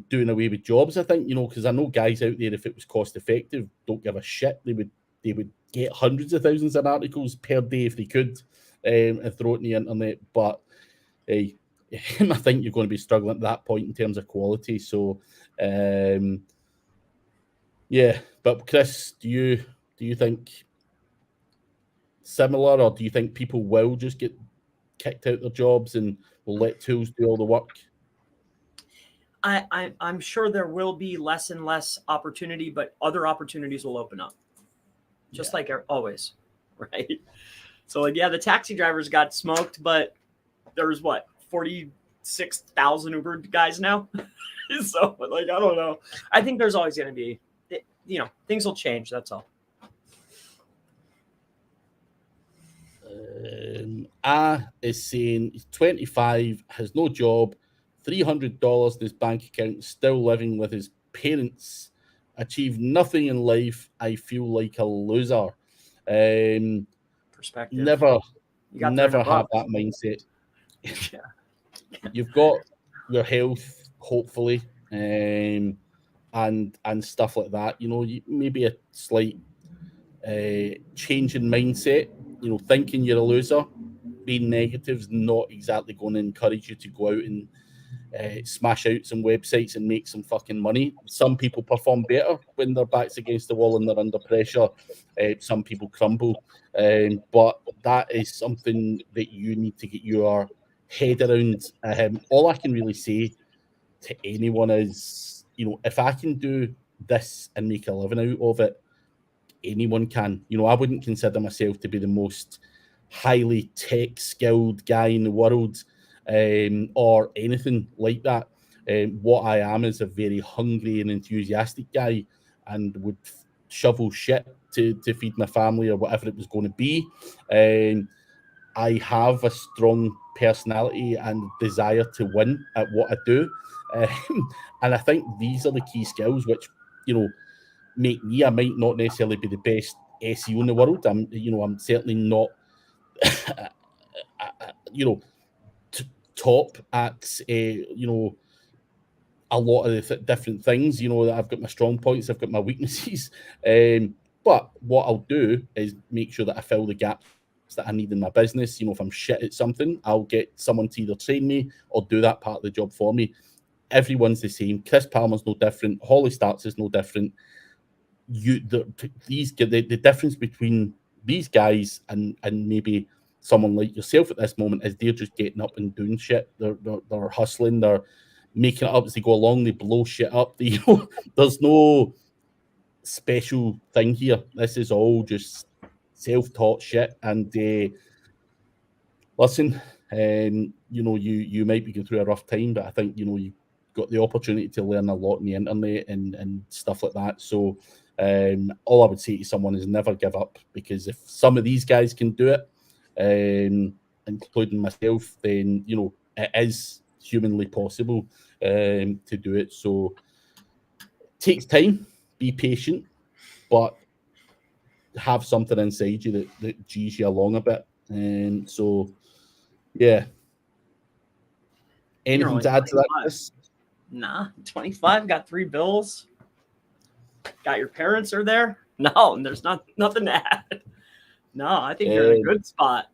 doing away with jobs, I think, because I know guys out there, if it was cost effective, don't give a shit. They would get hundreds of thousands of articles per day if they could, and throw it in the internet. But I think you're going to be struggling at that point in terms of quality. So yeah. But Chris, do you think similar, or do you think people will just get kicked out their jobs and will let tools do all the work? I'm sure there will be less and less opportunity, but other opportunities will open up, just like always, right? So the taxi drivers got smoked, but there's 46,000 Uber guys now. So I don't know. I think there's always going to be, things will change. That's all. A is saying he's 25, has no job, $300 in his bank account, still living with his parents, achieved nothing in life. I feel like a loser. Perspective. Never have that mindset. Yeah. You've got your health, hopefully, and stuff like that. Maybe a slight change in mindset. Thinking you're a loser, being negative is not exactly going to encourage you to go out and smash out some websites and make some fucking money. Some people perform better when their back's against the wall and they're under pressure. Some people crumble. But that is something that you need to get your head around. All I can really say to anyone is, if I can do this and make a living out of it, anyone can. You know, I wouldn't consider myself to be the most highly tech skilled guy in the world, or anything like that. What I am is a very hungry and enthusiastic guy, and would shovel shit to feed my family or whatever it was going to be. I have a strong personality and desire to win at what I do. And I think these are the key skills which, you know, make me. I might not necessarily be the best SEO in the world. I'm certainly not, top at, a lot of the different things. You know, I've got my strong points, I've got my weaknesses. But what I'll do is make sure that I fill the gaps that I need in my business. You know, if I'm shit at something, I'll get someone to either train me or do that part of the job for me. Everyone's the same. Chris Palmer's no different. Holly Starks is no different. The difference between these guys and maybe someone like yourself at this moment is they're just getting up and doing shit. They're hustling. They're making it up as they go along. They blow shit up. There's no special thing here. This is all just self-taught shit. And listen, you might be going through a rough time, but I think, you know, you've got the opportunity to learn a lot on the internet and stuff like that. So all I would say to someone is never give up, because if some of these guys can do it, including myself, then, you know, it is humanly possible to do it. So it takes time, be patient, but have something inside you that G's you along a bit. So yeah. Anything to add to that, Chris? Nah, 25, got 3 bills. Got your parents are there? No, there's nothing to add. No, I think you're in a good spot.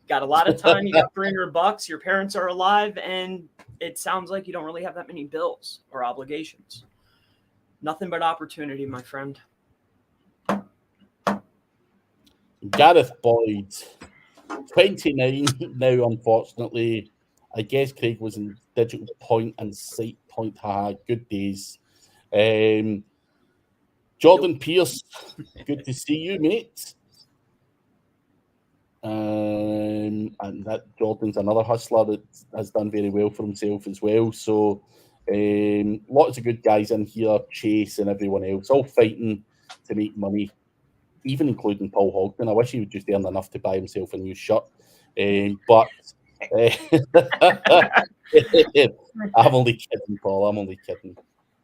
Got a lot of time. You got $300. Your parents are alive, and it sounds like you don't really have that many bills or obligations. Nothing but opportunity, my friend. Gareth Boyd, 29 now, unfortunately. I guess Craig was in Digital Point and Site Point. Good days. Jordan Pierce, good to see you, mate. And that Jordan's another hustler that has done very well for himself as well. So lots of good guys in here, Chase and everyone else, all fighting to make money, even including Paul Hogden. I wish he would just earn enough to buy himself a new shirt. But I'm only kidding, Paul. I'm only kidding.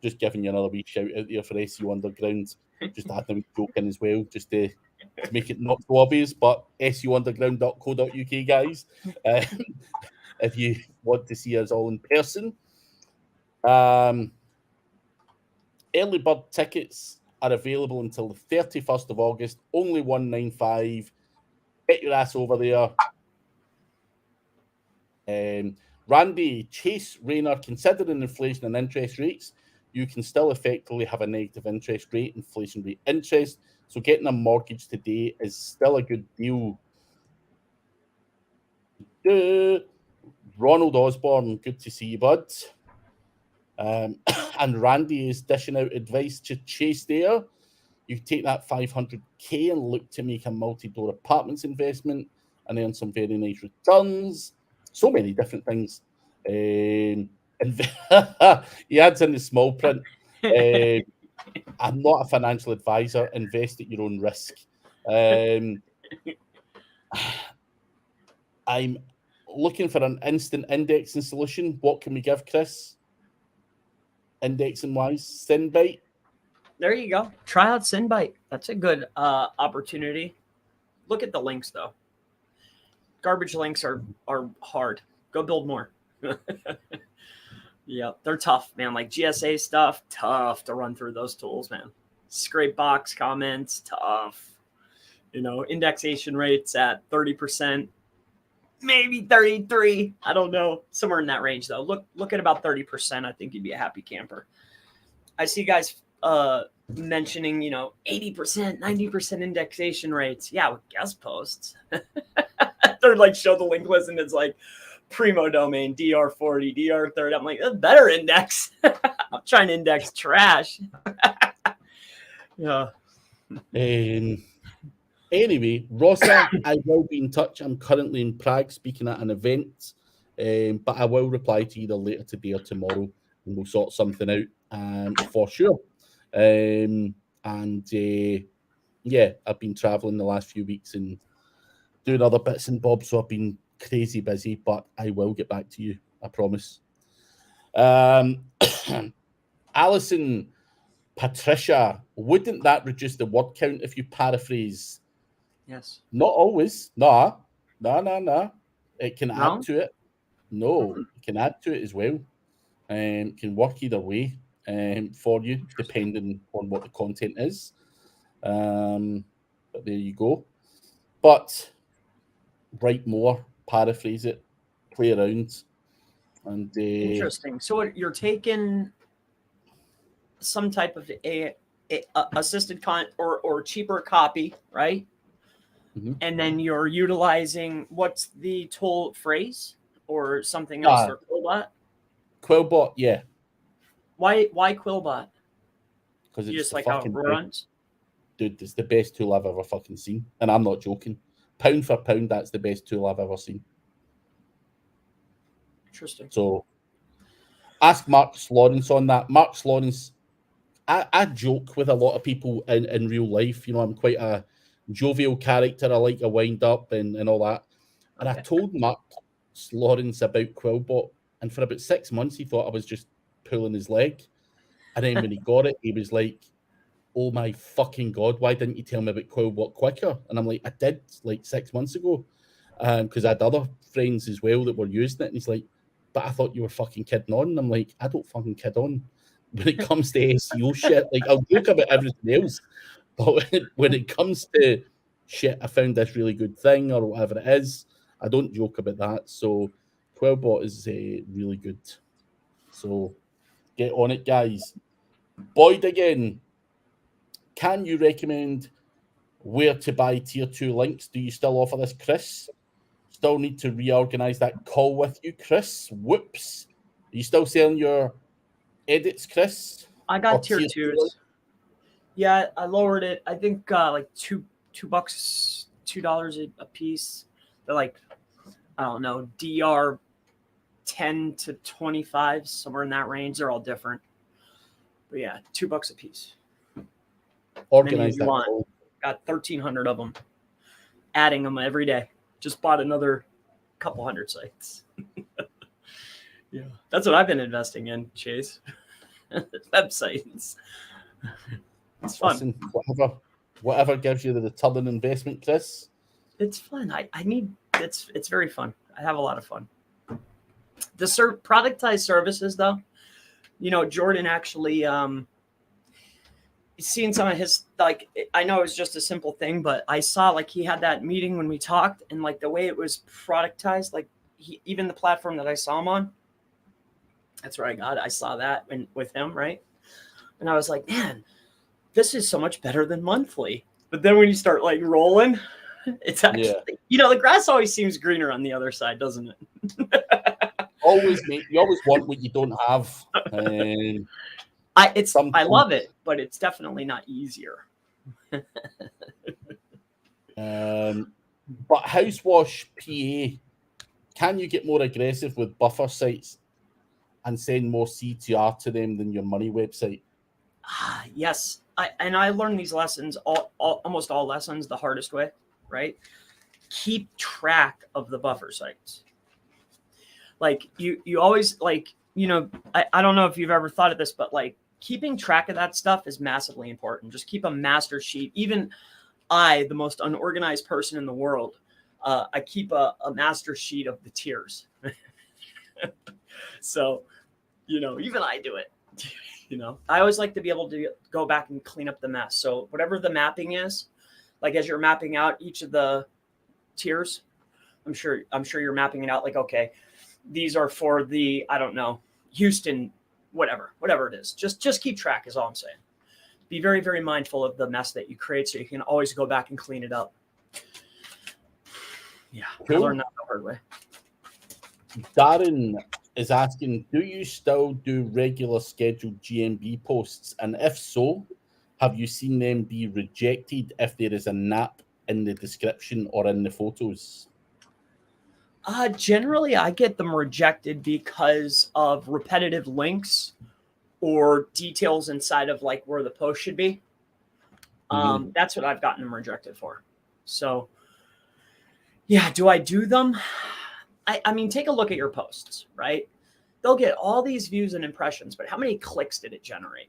Just giving you another wee shout out there for SEO Underground. Just adding a wee joke in as well, just to make it not so obvious. But seounderground.co.uk, guys, if you want to see us all in person. Early bird tickets are available until the 31st of August. Only $195. Get your ass over there. Randy, Chase Rayner, considering inflation and interest rates, you can still effectively have a negative interest rate, inflation rate interest. So getting a mortgage today is still a good deal. Ronald Osborne, good to see you, bud. And Randy is dishing out advice to Chase there. You take that 500K and look to make a multi-door apartments investment and earn some very nice returns. So many different things. He adds in the small print. I'm not a financial advisor. Invest at your own risk. I'm looking for an instant indexing solution. What can we give, Chris? Indexing wise, Sandbox. There you go. Try out Sandbox. That's a good opportunity. Look at the links though. Garbage links are hard. Go build more. Yeah, they're tough, man. Like GSA stuff, tough to run through those tools, man. Scrape box comments, tough. You know, indexation rates at 30%, maybe 33. I don't know. Somewhere in that range, though. Look at about 30%. I think you'd be a happy camper. I see guys mentioning, 80%, 90% indexation rates. Yeah, with guest posts. They're like, show the link list, and it's like, primo domain, DR40, DR30. I'm like, that's better index. trying to index trash. Yeah. Anyway, Rossa, I will be in touch. I'm currently in Prague speaking at an event, but I will reply to you either later today or tomorrow, and we'll sort something out for sure. Yeah, I've been traveling the last few weeks and doing other bits and bobs, so I've been crazy busy, but I will get back to you, I promise. Alison, Patricia, wouldn't that reduce the word count if you paraphrase? Yes. Not always. Nah. It can No? add to it. No, it can add to it as well. It can work either way for you, depending on what the content is. But there you go. But write more, paraphrase it, play around, and Interesting. So you're taking some type of a assisted or cheaper copy, right? Mhm. And then you're utilizing what's the tool, phrase or something else, or Quillbot? Quillbot, yeah. Why Quillbot? Because You it's just the like how it fucking runs? dude, it's the best tool I've ever fucking seen. And I'm not joking. Pound for pound, that's the best tool I've ever seen. Interesting. So ask Marcus Lawrence on that. Marcus Lawrence, I joke with a lot of people in real life. You know, I'm quite a jovial character. I like a wind up and all that. And I told Marcus Lawrence about Quillbot, and for about 6 months he thought I was just pulling his leg. And then when he got it, he was like, "Oh my fucking God, why didn't you tell me about Quillbot quicker?" And I'm like, "I did like 6 months ago." Because I had other friends as well that were using it. And he's like, "But I thought you were fucking kidding on." And I'm like, "I don't fucking kid on. When it comes to SEO shit, like I'll joke about everything else. But when it comes to shit, I found this really good thing or whatever it is, I don't joke about that." So Quillbot is really good. So get on it, guys. Boyd again. Can you recommend where to buy tier 2 links? Do you still offer this, Chris? Still need to reorganize that call with you, Chris. Whoops. Are you still selling your edits, Chris? I got tier 2s. Yeah, I lowered it. I think like $2, $2 a piece. They're like, I don't know, DR 10 to 25, somewhere in that range. They're all different. But yeah, $2 a piece. Organize that call. Got 1,300 of them. Adding them every day. Just bought another couple hundred sites. Yeah, that's what I've been investing in, Chase. Websites. It's fun. Listen, whatever gives you the return on investment, Chris. It's fun. It's very fun. I have a lot of fun. The productized services, though, you know, Jordan actually seeing some of his, like, I know it was just a simple thing, but I saw like he had that meeting when we talked, and like the way it was productized, like even the platform that I saw him on, that's where I saw that with him, right? And I was like, man, this is so much better than monthly. But then when you start like rolling, it's actually, you know, the grass always seems greener on the other side, doesn't it? Always, mate. You always want what you don't have. I love it, but it's definitely not easier. But Housewash PA, can you get more aggressive with buffer sites and send more CTR to them than your money website? Yes. I learned these lessons, almost all lessons, the hardest way, right? Keep track of the buffer sites. Like you always, like, you know, I don't know if you've ever thought of this, but like keeping track of that stuff is massively important. Just keep a master sheet. Even I, the most unorganized person in the world, I keep a master sheet of the tiers. So, you know, even I do it. You know, I always like to be able to go back and clean up the mess. So whatever the mapping is, like as you're mapping out each of the tiers, I'm sure you're mapping it out like, okay, these are for the, I don't know, Houston, whatever it is. Just keep track is all I'm saying. Be very, very mindful of the mess that you create so you can always go back and clean it up. Yeah, cool. I learned that the hard way. Darren is asking, do you still do regular scheduled GMB posts? And if so, have you seen them be rejected if there is a nap in the description or in the photos? Generally, I get them rejected because of repetitive links or details inside of like where the post should be. That's what I've gotten them rejected for. So, yeah, do I do them? I mean, take a look at your posts, right? They'll get all these views and impressions, but how many clicks did it generate?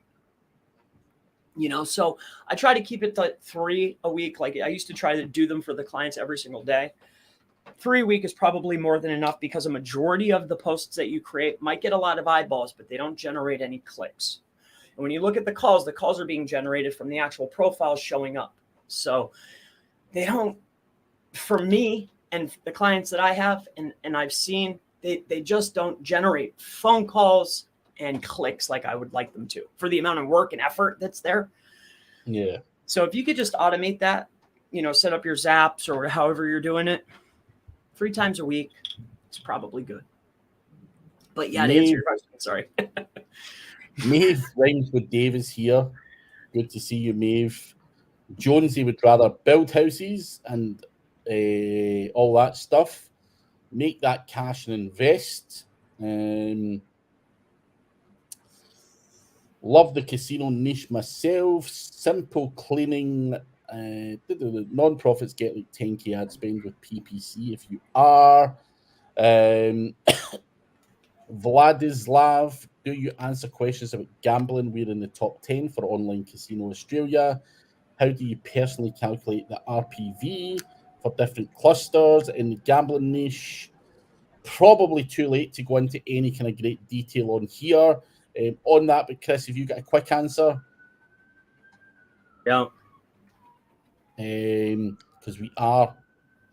You know, so I try to keep it to 3 a week. Like I used to try to do them for the clients every single day. 3 a week is probably more than enough because a majority of the posts that you create might get a lot of eyeballs, but they don't generate any clicks. And when you look at the calls are being generated from the actual profiles showing up. So they don't, for me and the clients that I have and I've seen, they just don't generate phone calls and clicks like I would like them to for the amount of work and effort that's there. Yeah. So if you could just automate that, you know, set up your zaps or however you're doing it 3 times a week, it's probably good. But yeah, to answer your question, sorry. Maeve rhymes with Dave is here. Good to see you, Maeve. Jonesy would rather build houses and all that stuff. Make that cash and invest. Love the casino niche myself. Simple cleaning. Non-profits get like 10k ad spend with PPC if you are. Vladislav, do you answer questions about gambling? We're in the top 10 for online casino Australia. How do you personally calculate the RPV for different clusters in the gambling niche? Probably too late to go into any kind of great detail on here on that. But Chris, if you got a quick answer, yeah, because we are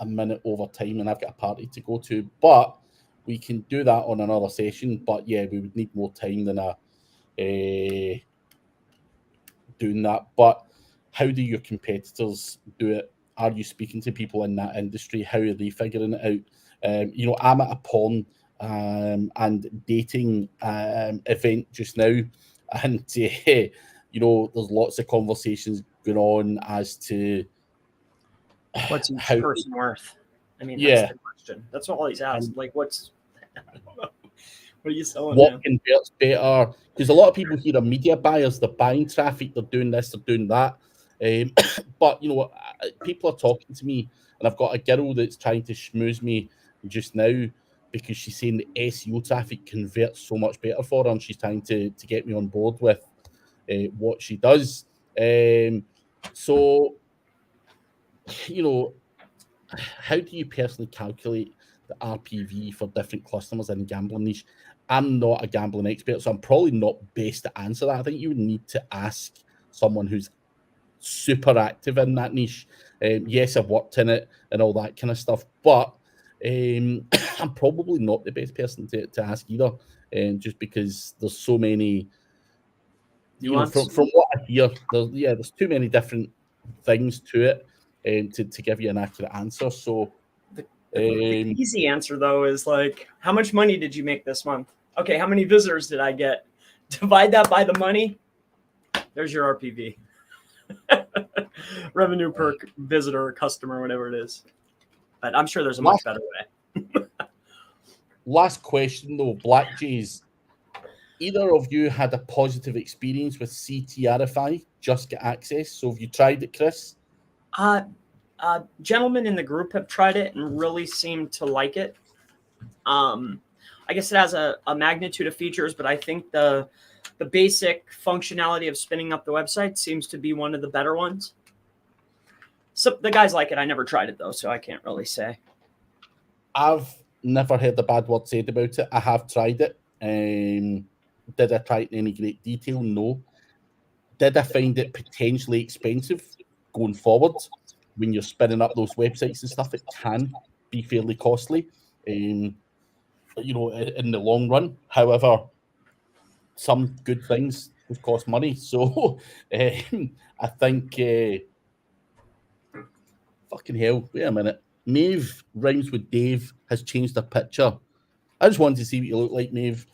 a minute over time and I've got a party to go to, but we can do that on another session. But yeah, we would need more time than doing that. But how do your competitors do it? Are you speaking to people in that industry? How are they figuring it out? You know, I'm at a porn and dating event just now, and you know, there's lots of conversations going on as to what's each person worth. I mean, yeah, that's the question. That's all he's asked. Like, what's what are you selling? What converts better? Because a lot of people here are media buyers. They're buying traffic. They're doing this. They're doing that. But you know, people are talking to me, and I've got a girl that's trying to schmooze me just now because she's saying the SEO traffic converts so much better for her, and she's trying to get me on board with what she does. So, you know, how do you personally calculate the RPV for different customers in the gambling niche? I'm not a gambling expert, so I'm probably not best to answer that. I think you would need to ask someone who's super active in that niche. Yes, I've worked in it and all that kind of stuff, but I'm probably not the best person to ask either, just because there's so many. You know, from what I hear, there's too many different things to it to give you an accurate answer. So the easy answer though is like, how much money did you make this month? Okay, how many visitors did I get? Divide that by the money. There's your RPV. Revenue per visitor or customer, whatever it is. But I'm sure there's a much better way. Last question though, Black Jays. Either of you had a positive experience with CTRFI, Just Get Access? So have you tried it, Chris? Gentlemen in the group have tried it and really seem to like it. I guess it has a magnitude of features, but I think the basic functionality of spinning up the website seems to be one of the better ones. So the guys like it. I never tried it though, so I can't really say. I've never heard a bad word said about it. I have tried it. Did I try it in any great detail? No. Did I find it potentially expensive going forward? When you're spinning up those websites and stuff, it can be fairly costly, you know, in the long run. However, some good things have cost money. So I think, fucking hell, wait a minute. Maeve rhymes with Dave has changed her picture. I just wanted to see what you look like, Maeve.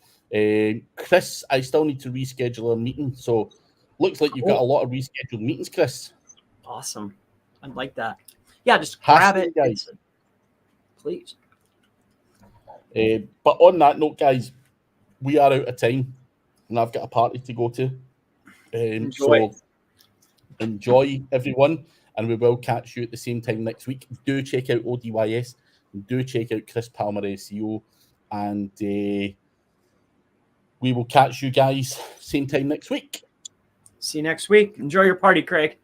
Chris, I still need to reschedule a meeting, so looks like you've got a lot of rescheduled meetings, Chris. Awesome. I'd like that. Yeah, just Hassle, grab it, guys. please. But on that note, guys, we are out of time, and I've got a party to go to. Enjoy. So enjoy, everyone, and we will catch you at the same time next week. Do check out ODYS, and do check out Chris Palmer SEO, and we will catch you guys same time next week. See you next week. Enjoy your party, Craig.